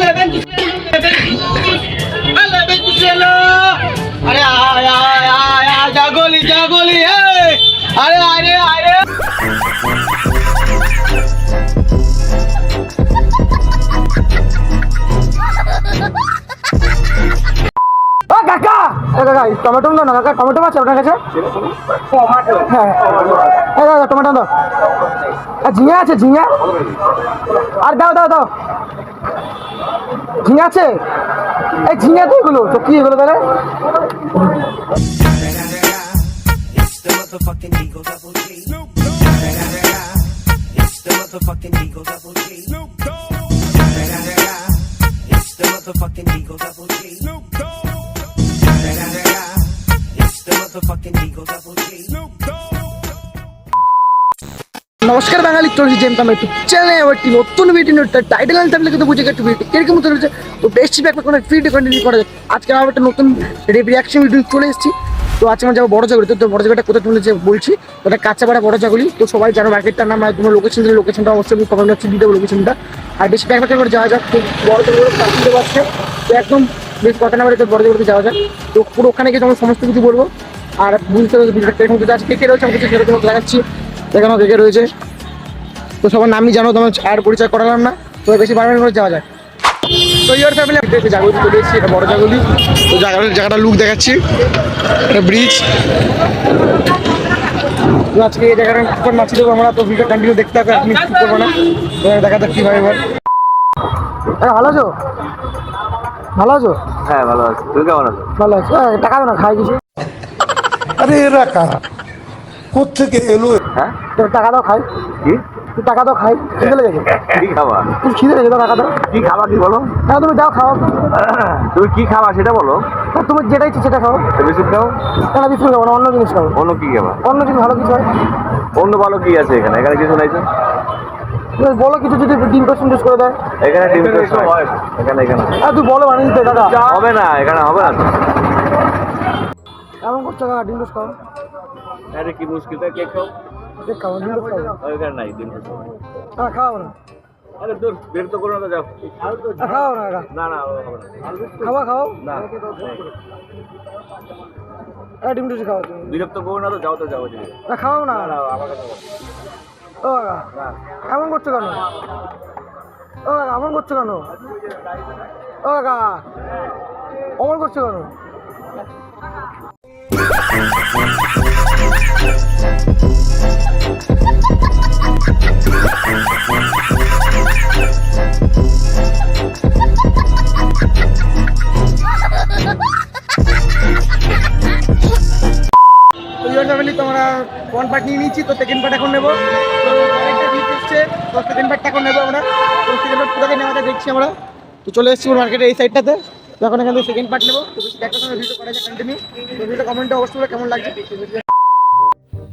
अरे जागोली जागोली अरे अरे अरे কাকা কাকা টমেটো দাও না কাকা টমেটো আছে আপনার কাছে হ্যাঁ টমেটো দাও ঝিঙে আছে ঝিঙে আর দাও দাও দাও ঝিঙে আছে এই ঝিঙে তো এগুলো তো কি এগুলো তাহলে নমস্কার বাঙালি চলছি জেম কাম একটু চ্যানেলে আবার একটি নতুন ভিডিও টাইটেল আনতে আপনি কিন্তু বুঝে গেছে ভিডিও কিরকম মতো রয়েছে তো বেশি ব্যাপার কোনো ভিডিও কন্টিনিউ করা যায় আজকে আবার একটা নতুন রিয়াকশন ভিডিও চলে এসেছি তো আজকে আমরা যাবো বড় জায়গা তো বড় জায়গাটা কোথায় তুমি যে বলছি ওটা কাঁচাপাড়া বড় জায়গাগুলি তো সবাই জানো মার্কেটটার নাম তোমার লোকেশনটা অবশ্যই আমি কমেন্ট বক্সে দিয়ে দেবো লোকেশনটা আর বেশি ব্যাপার করে যাওয়া যাক তো বড় জায়গাগুলো কাছে পাচ্ছে তো একদম বেশ কথা না বলে তো বড় জায়গাতে যাওয়া যায় তো পুরো ওখানে গিয়ে তোমার সমস্ত কিছু বলবো আর বুঝতে হবে ভিডিওটা কিরকম আছে কে কে রয়েছে আমি কিছু সেরকম দেখাচ্ছি দেখানো কে কে রয়েছে তো সবার নামই জানো তোমার আর পরিচয় করালাম না তো বেশি বারবার করে যাওয়া যায় তো ইয়োর ফ্যামিলি জাগরুক চলে এসেছি এটা বড় জাগলি তো জায়গাটা লুক দেখাচ্ছি এটা ব্রিজ তো আজকে এই জায়গাটা নাচি দেবো আমরা তো ভিডিও কন্টিনিউ দেখতে হবে আপনি কি করবো না দেখা যাক কীভাবে এবার ভালো আছো ভালো আছো হ্যাঁ ভালো আছি তুই কেমন আছো ভালো আছো টাকা দাও না খাই কিছু আরে এরা কারা কোথেকে এলো হ্যাঁ টাকা দাও খাই কি তুই টাকা দাও খাই খিদে লেগেছে কি খাবা তুই খিদে লেগেছে দাও টাকা দাও কি খাবা কি বলো হ্যাঁ তুমি দাও খাও তুমি কি খাবা সেটা বলো তুমি যেটা ইচ্ছে সেটা খাও বিস্কুট খাও না বিস্কুট খাবো না অন্য জিনিস খাবো অন্য কি খাবা অন্য কিছু ভালো কিছু হয় অন্য ভালো কি আছে এখানে এখানে কিছু নাই তো তুমি বলো কিছু যদি ডিম পার্সেন্টেজ করে দেয় এখানে ডিম টোস্ট হয় এখানে আর তুই বলো বানিয়ে দিতে দাদা হবে না এখানে হবে না এমন করছো কাকা ডিম টোস্ট খাও আরে কি মুশকিল তো কেক খাও দেখ খাও ডিম টোস্ট খাও এখানে নাই ডিম টোস্ট হ্যাঁ খাও না আরে দূর বের তো করো না তো যাও খাও না কাকা না না হবে না খাওয়া খাও না ডিম টোস্ট খাও তুমি বিরক্ত করো না তো যাও তো যাও না খাও না না আমার কথা বলো ও কাকা এমন করছো কেন ও কাকা এমন করছো কেন ও কাকা অমন করছো কেন ফ্যামিলি তোমরা ওয়ান পার্ট নিয়ে নিচ্ছি তো সেকেন্ড পার্ট এখন নেবো তো অনেকটা ভিড় এসছে তো সেকেন্ড পার্টটা এখন নেবো আমরা তো সেকেন্ড পার্ট কোথাকে নেওয়াটা দেখছি আমরা তো চলে এসেছি মার্কেটের এই সাইডটাতে তো এখন এখান থেকে সেকেন্ড পার্ট নেবো তো বেশি দেখার সময় ভিডিও করা যায় কন্টিনিউ তো ভিডিওটা কমেন্টে অবশ্যই কেমন লাগছে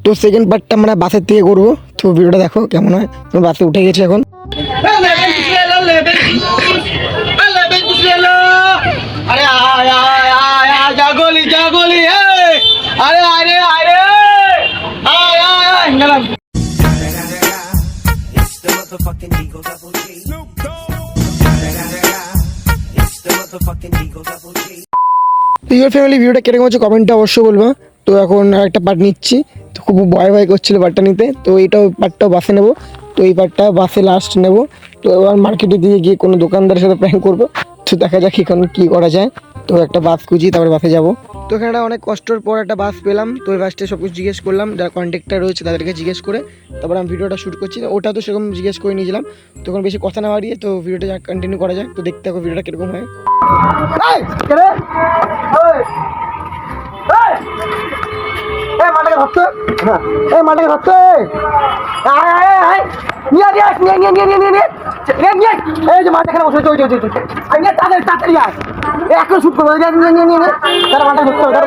তো সেকেন্ড পার্টটা আমরা বাসের থেকে করবো তো ভিডিওটা দেখো কেমন হয় তো বাসে উঠে গেছি এখন আরে জাগলি জাগলি আরে আরে আরে গেলাম ইউর ফ্যামিলি ভিডিওটা কিরকম হচ্ছে কমেন্টে অবশ্যই বলবো তো এখন একটা পার্ট নিচ্ছি তো খুব ভয় করছিল পার্টটা নিতে তো এইটাও পার্টটাও বাসে নেবো তো এই পার্টটা বাসে লাস্ট নেবো তো এবার মার্কেটে দিয়ে গিয়ে কোনো দোকানদারের সাথে প্র্যাঙ্ক করবো তো দেখা যাক এখন কী করা যায় তো একটা বাস খুঁজি তারপরে বাসে যাবো তো এখানে অনেক কষ্টের পর একটা বাস পেলাম তো ওই বাসটা সব কিছু জিজ্ঞেস করলাম যারা কন্ট্যাক্টার রয়েছে তাদেরকে জিজ্ঞেস করে তারপর আমি ভিডিওটা শ্যুট করছি ওটা তো সেরকম জিজ্ঞেস করে নিয়েছিলাম তখন বেশি কথা না বাড়িয়ে তো ভিডিওটা কন্টিনিউ করা যায় তো দেখতে থাকো ভিডিওটা কীরকম হয় মাটাকে ধরতে মাটাকে ধরতে এই যে মাঠ এখানে বসে তাড়াতাড়ি আয় এখন শুট করবো তারা মাঠে ধরতে হবে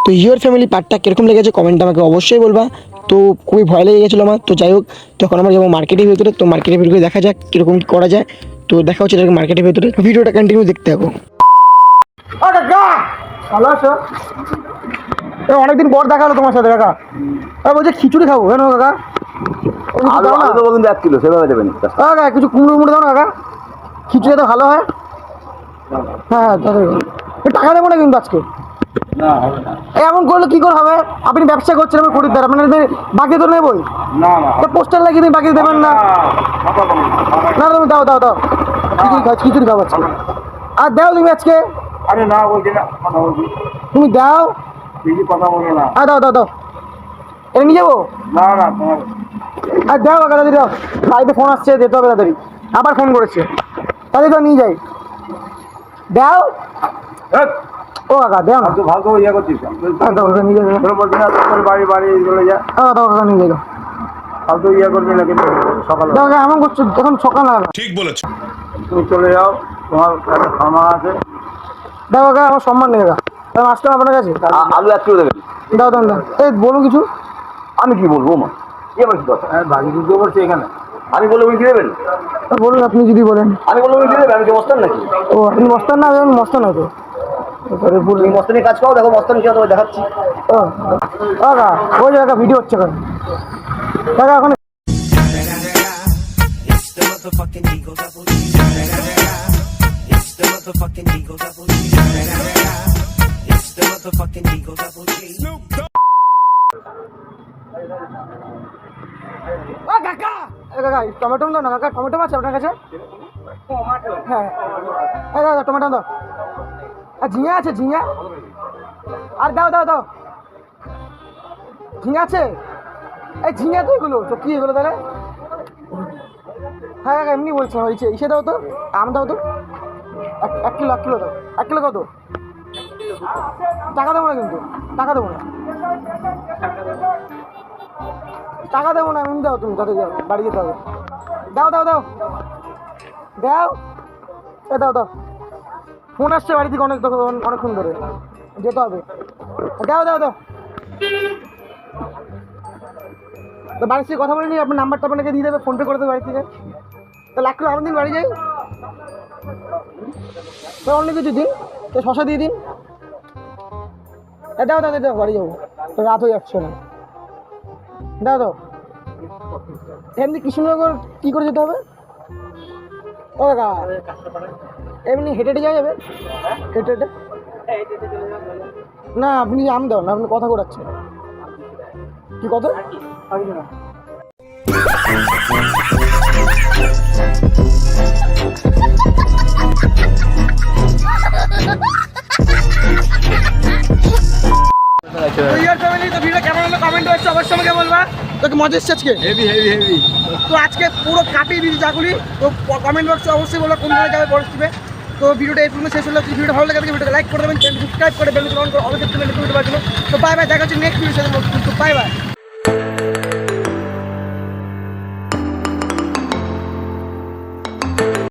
তো ইয়োর ফ্যামিলি পার্টটা কীরকম লেগেছে কমেন্ট আমাকে অবশ্যই বলবা তো খুবই ভয় লেগে গেছিলো আমার তো যাই হোক তখন আমরা যাবো মার্কেটের ভেতরে তো মার্কেটের ভেতরে দেখা যাক কীরকম কী করা যায় তো দেখা হচ্ছে মার্কেটের ভেতরে ভিডিওটা কন্টিনিউ দেখতে থাকো ভালো আছো অনেকদিন পর দেখা হলো তোমার সাথে কাকা। বলছে খিচুড়ি খাবো কেন কাকা? আলু আলু দেবো কিন্তু 1 কিলো, সেভাবে দেবেন। কাকা কিছু কুমড়ো মুড়ে দাও না কাকা, খিচুড়ি তো ভালো হয়। হ্যাঁ তাদের টাকা দেবো না কিন্তু আজকে। না হবে না। এমন করলে কি করে হবে? আপনি ব্যবসা করছেন, আমি খরিদ্দার, আপনার বাকি তো নেবই। না না তো পোস্টার লাগিয়ে দিন, বাকি দেবেন না। না তুমি দাও দাও দাও, খিচুড়ি খাবো আজকে। আর দাও তুমি আজকে, আরে না বলছি না, কথা বলছি, তুমি দাও। বেশি কথা বলো না। আর দাও দাও দাও, এটা নিয়ে যাবো। না না তোমার আর দাও কাকা, দাদি দাও, বাড়িতে ফোন আসছে, যেতে হবে তাড়াতাড়ি। আবার ফোন করেছে, তাহলে তো নিয়ে যাই। দাও ও কাকা, দাও না। ফালতু ইয়ে করছিস, দাও কাকা, নিয়ে যাবে। তোর বলছি না তোর বাড়ি বাড়ি চলে যা, দাও কাকা, নিয়ে যাই। ফালতু ইয়ে করবি না কিন্তু সকালে। দাও কাকা, এমন করছো, এখন সকাল না। ঠিক বলেছো। তুমি চলে যাও, তোমার একটা খামা আছে। দাও কাকা, আমার সম্মান নেই কাকা, আমি আসলাম আপনার কাছে। আলু 1 কিলো দেবেন। দাও দাও দাও, এই বলুন কিছু। আমি কি বলবো মা, কি আমার কি কথা? বাকি যুদ্ধ করছে এখানে, আমি বলবো উনি দেবেন। বলুন আপনি যদি বলেন। আমি বলবো উনি দেবেন, আমি কি মস্তান নাকি? ও আপনি মস্তান না, আমি মস্তান হয়তো। তুমি মস্তানি কাজ করো, দেখো মস্তানি কি তোমায় দেখাচ্ছি। ও কাকা, ওই যে কাকা ভিডিও হচ্ছে কাকা। কাকা এখন It's the motherfucking Eagle Double G. It's the motherfucking Eagle Double G. It's the motherfucking Eagle Double G. কাকা, কাকা টমেটো দাও না কাকা, টমেটো আছে আপনার কাছে? হ্যাঁ দাদা টমেটো দাও। আর ঝিঙে আছে, ঝিঙে? আর দাও দাও দাও, ঝিঙে আছে? এই ঝিঙে তো এগুলো তো, কি এগুলো তাহলে? হ্যাঁ কাকা এমনি বলছিলাম, ইসে দাও তো, আম দাও তো, 1 কিলো 1 কিলো দাও। 1 কিলো কত? টাকা দেবো না কিন্তু, টাকা দেবো না, টাকা দেবো না, এমনি দাও তুমি, তাতে যাও, বাড়ি যেতে হবে। দাও দাও দাও দাও, এ দাও দাও, ফোন আসছে বাড়ি থেকে অনেকক্ষণ ধরে, যেতে হবে। দাও দাও দাও, তো বাড়ির থেকে কথা বলে নি, আপনার নাম্বারটা আপনাকে দিয়ে দেবে, ফোনপে করে দেবে বাড়ি থেকে। তাহলে 1 কিলো আম দিন, বাড়ি যাই। তো অন্য কিছু দিন, তো শশা দিয়ে দিন। দাও দাও দাও, বাড়ি যাবো, তো রাত হয়ে যাচ্ছে না। দাও দাও, এমনি কৃষ্ণনগর কী করে যেতে হবে? ও কাকা এমনি হেঁটে হেঁটে যাওয়া যাবে? হেঁটে হেঁটে না, আপনি আম দাও না, আপনি কথা ঘোরাচ্ছেন। কি কত? কেমন হলো কমেন্ট হচ্ছে অবশ্যই আমাকে বলবা। তোকে মজা এসছে আজকে? Heavy heavy heavy. তো আজকে পুরো কাটিয়ে দিয়েছি চাকুলি। তো কমেন্ট বক্সে অবশ্যই বলো কোন জায়গায় যাবে বলে দিবে। তো ভিডিওটা এই পর্যন্ত শেষ হলো। ভিডিও ভালো লাগে থাকে ভিডিওটা লাইক করে দেবেন, চ্যানেল সাবস্ক্রাইব করে বেল আইকন অল সেট করে ভিডিও পাওয়ার জন্য। তো বাই বাই, দেখা হচ্ছে নেক্সট ভিডিওর সাথে। Bye bye.